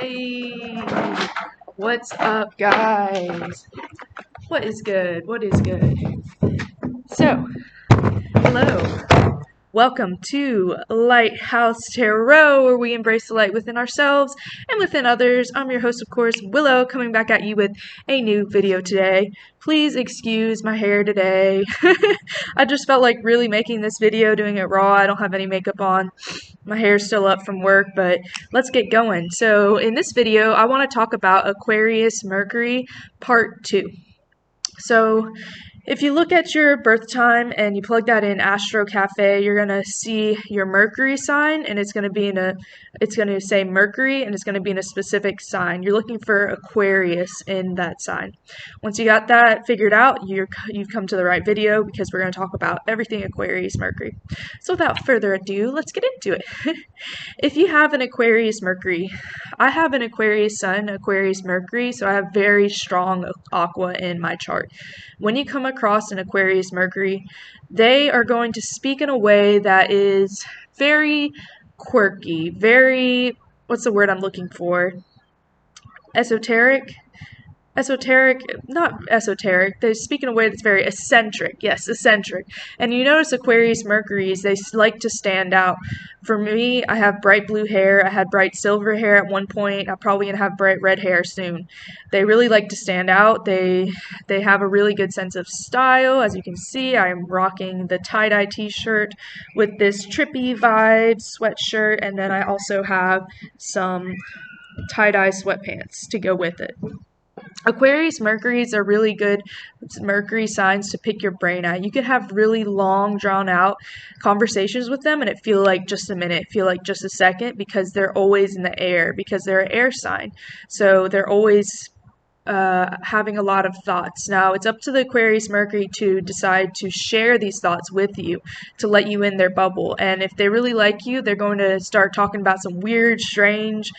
Hey, what's up, guys? What is good? What is good? So, hello. Welcome to Lighthouse Tarot, where we embrace the light within ourselves and within others. I'm your host, of course, Willow, coming back at you with a new video today. Please excuse my hair today. I just felt like really making this video, doing it raw. I don't have any makeup on. My hair's still up from work, but let's get going. So in this video, I want to talk about Aquarius Mercury Part 2. So if you look at your birth time and you plug that in Astro Cafe, you're going to see your Mercury sign, and it's going to say Mercury, and it's going to be in a specific sign. You're looking for Aquarius in that sign. Once you got that figured out, you've come to the right video, because we're going to talk about everything Aquarius Mercury. So without further ado, let's get into it. If you have an Aquarius Mercury, I have an Aquarius Sun, Aquarius Mercury, so I have very strong aqua in my chart. When you come across an Aquarius Mercury, they are going to speak in a way that is very quirky, very, what's the word I'm looking for? Esoteric, not esoteric, they speak in a way that's very eccentric. Yes, eccentric. And you notice Aquarius Mercuries, they like to stand out. For me, I have bright blue hair, I had bright silver hair at one point, I'm probably going to have bright red hair soon. They really like to stand out. They have a really good sense of style. As you can see, I am rocking the tie-dye t-shirt with this trippy vibe sweatshirt, and then I also have some tie-dye sweatpants to go with it. Aquarius Mercuries are really good Mercury signs to pick your brain at. You could have really long, drawn-out conversations with them, and it feel like just a minute, feel like just a second, because they're always in the air, because they're an air sign. So they're always having a lot of thoughts. Now, it's up to the Aquarius Mercury to decide to share these thoughts with you, to let you in their bubble. And if they really like you, they're going to start talking about some weird, strange,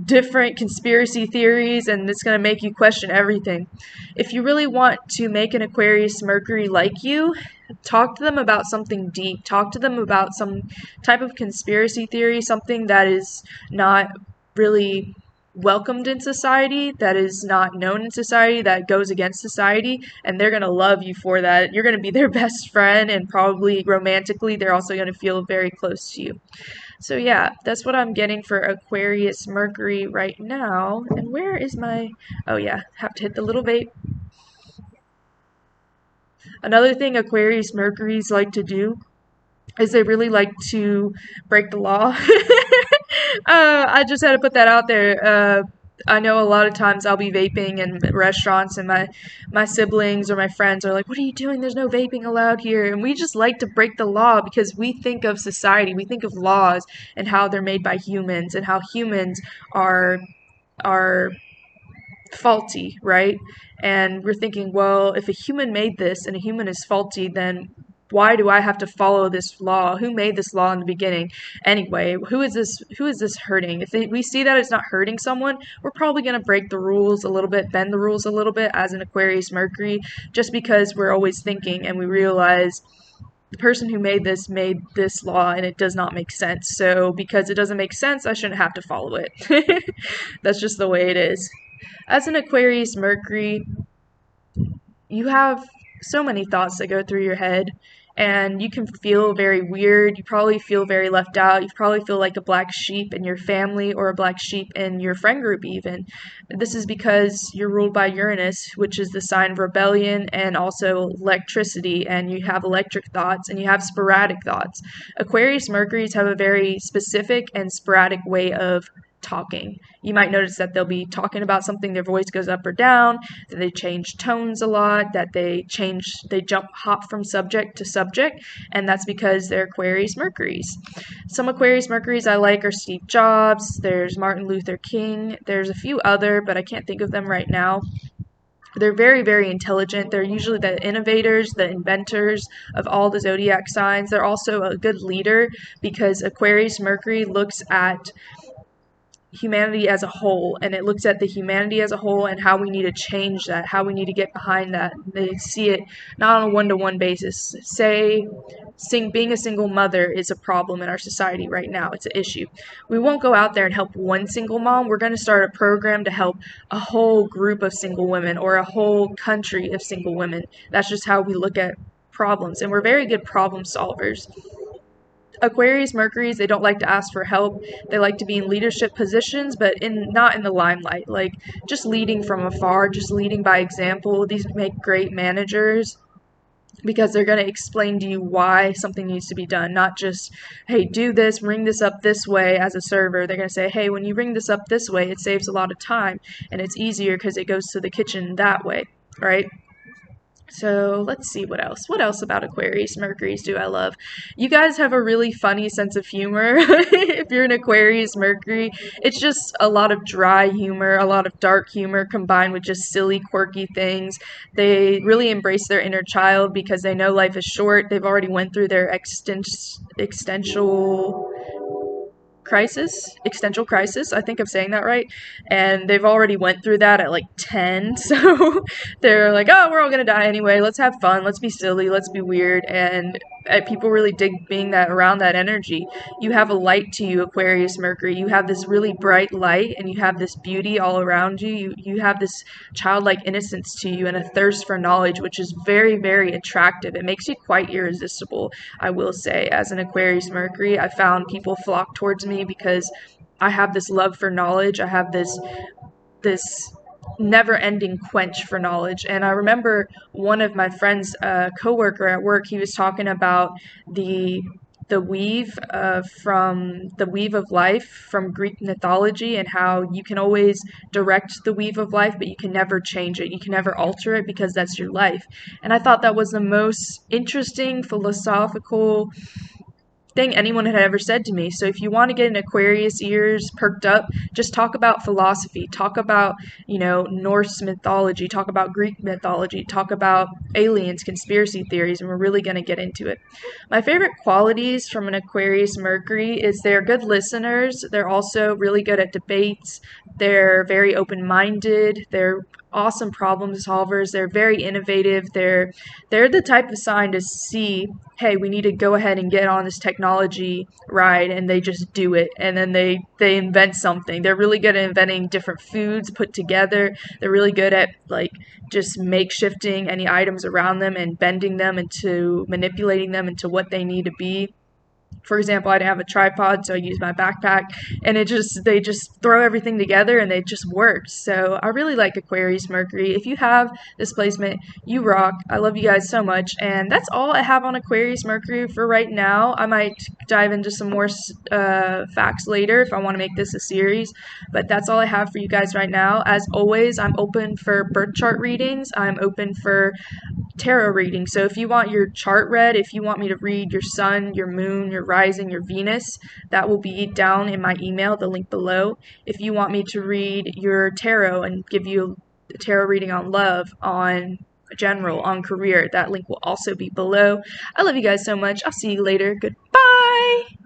different conspiracy theories, and it's going to make you question everything. If you really want to make an Aquarius Mercury like you, talk to them about something deep. Talk to them about some type of conspiracy theory, something that is not really welcomed in society, that is not known in society, that goes against society, and they're going to love you for that. You're going to be their best friend, and probably romantically, they're also going to feel very close to you. So yeah, that's what I'm getting for Aquarius Mercury right now. And where is my... Oh yeah, have to hit the little vape. Another thing Aquarius Mercuries like to do is they really like to break the law. I just had to put that out there. I know a lot of times I'll be vaping in restaurants, and my siblings or my friends are like, "What are you doing? There's no vaping allowed here." And we just like to break the law, because we think of society, we think of laws and how they're made by humans, and how humans are faulty, right? And we're thinking, well, if a human made this and a human is faulty, then why do I have to follow this law? Who made this law in the beginning? Anyway, who is this hurting? If we see that it's not hurting someone, we're probably going to break the rules a little bit, bend the rules a little bit as an Aquarius Mercury, just because we're always thinking and we realize the person who made this law, and it does not make sense. So because it doesn't make sense, I shouldn't have to follow it. That's just the way it is. As an Aquarius Mercury, you have so many thoughts that go through your head, and you can feel very weird. You probably feel very left out. You probably feel like a black sheep in your family, or a black sheep in your friend group even. This is because you're ruled by Uranus, which is the sign of rebellion and also electricity, and you have electric thoughts and you have sporadic thoughts. Aquarius Mercuries have a very specific and sporadic way of talking. You might notice that they'll be talking about something, their voice goes up or down, that they change tones a lot, that they hop from subject to subject, and that's because they're Aquarius Mercuries. Some Aquarius Mercuries I like are Steve Jobs, there's Martin Luther King, there's a few other, but I can't think of them right now. They're very, very intelligent. They're usually the innovators, the inventors of all the zodiac signs. They're also a good leader, because Aquarius Mercury looks at humanity as a whole, and it looks at the humanity as a whole and how we need to change that, how we need to get behind that. They see it not on a one-to-one basis. Say being a single mother is a problem in our society right now. It's an issue. We won't go out there and help one single mom. We're going to start a program to help a whole group of single women or a whole country of single women. That's just how we look at problems, and we're very good problem solvers. Aquarius Mercuries, they don't like to ask for help. They like to be in leadership positions, but not in the limelight. Like just leading from afar, just leading by example. These make great managers because they're going to explain to you why something needs to be done, not just, hey, do this, ring this up this way as a server. They're going to say, hey, when you ring this up this way, it saves a lot of time and it's easier because it goes to the kitchen that way, right? So let's see what else. What else about Aquarius Mercuries do I love? You guys have a really funny sense of humor. If you're an Aquarius Mercury, it's just a lot of dry humor, a lot of dark humor combined with just silly, quirky things. They really embrace their inner child because they know life is short. They've already went through their existential crisis, I think I'm saying that right, and they've already went through that at like 10, so they're like, oh, we're all gonna die anyway, let's have fun, let's be silly, let's be weird, and people really dig being that around that energy. You have a light to you, Aquarius Mercury. You have this really bright light, and you have this beauty all around you. You have this childlike innocence to you and a thirst for knowledge, which is very, very attractive. It makes you quite irresistible, I will say. As an Aquarius Mercury, I found people flock towards me because I have this love for knowledge. I have this never-ending quench for knowledge. And I remember one of my friends, coworker at work, he was talking about the weave from the weave of life from Greek mythology, and how you can always direct the weave of life, but you can never change it. You can never alter it because that's your life. And I thought that was the most interesting philosophical thing anyone had ever said to me. So if you want to get an Aquarius ears perked up, just talk about philosophy, talk about, Norse mythology, talk about Greek mythology, talk about aliens, conspiracy theories, and we're really going to get into it. My favorite qualities from an Aquarius Mercury is they're good listeners. They're also really good at debates. They're very open-minded. They're awesome problem solvers. They're very innovative. They're the type of sign to see, hey, we need to go ahead and get on this technology ride, and they just do it, and then they invent something. They're really good at inventing different foods put together. They're really good at like just makeshifting any items around them and bending them into manipulating them into what they need to be. For example, I didn't have a tripod, so I used my backpack, and they just throw everything together and they just worked. So I really like Aquarius Mercury. If you have this placement, you rock. I love you guys so much, and that's all I have on Aquarius Mercury for right now. I might dive into some more facts later if I want to make this a series, but that's all I have for you guys right now. As always, I'm open for birth chart readings. I'm open for tarot reading. So if you want your chart read, if you want me to read your sun, your moon, your rising, your Venus, that will be down in my email, the link below. If you want me to read your tarot and give you a tarot reading on love, on general, on career, that link will also be below. I love you guys so much. I'll see you later. Goodbye.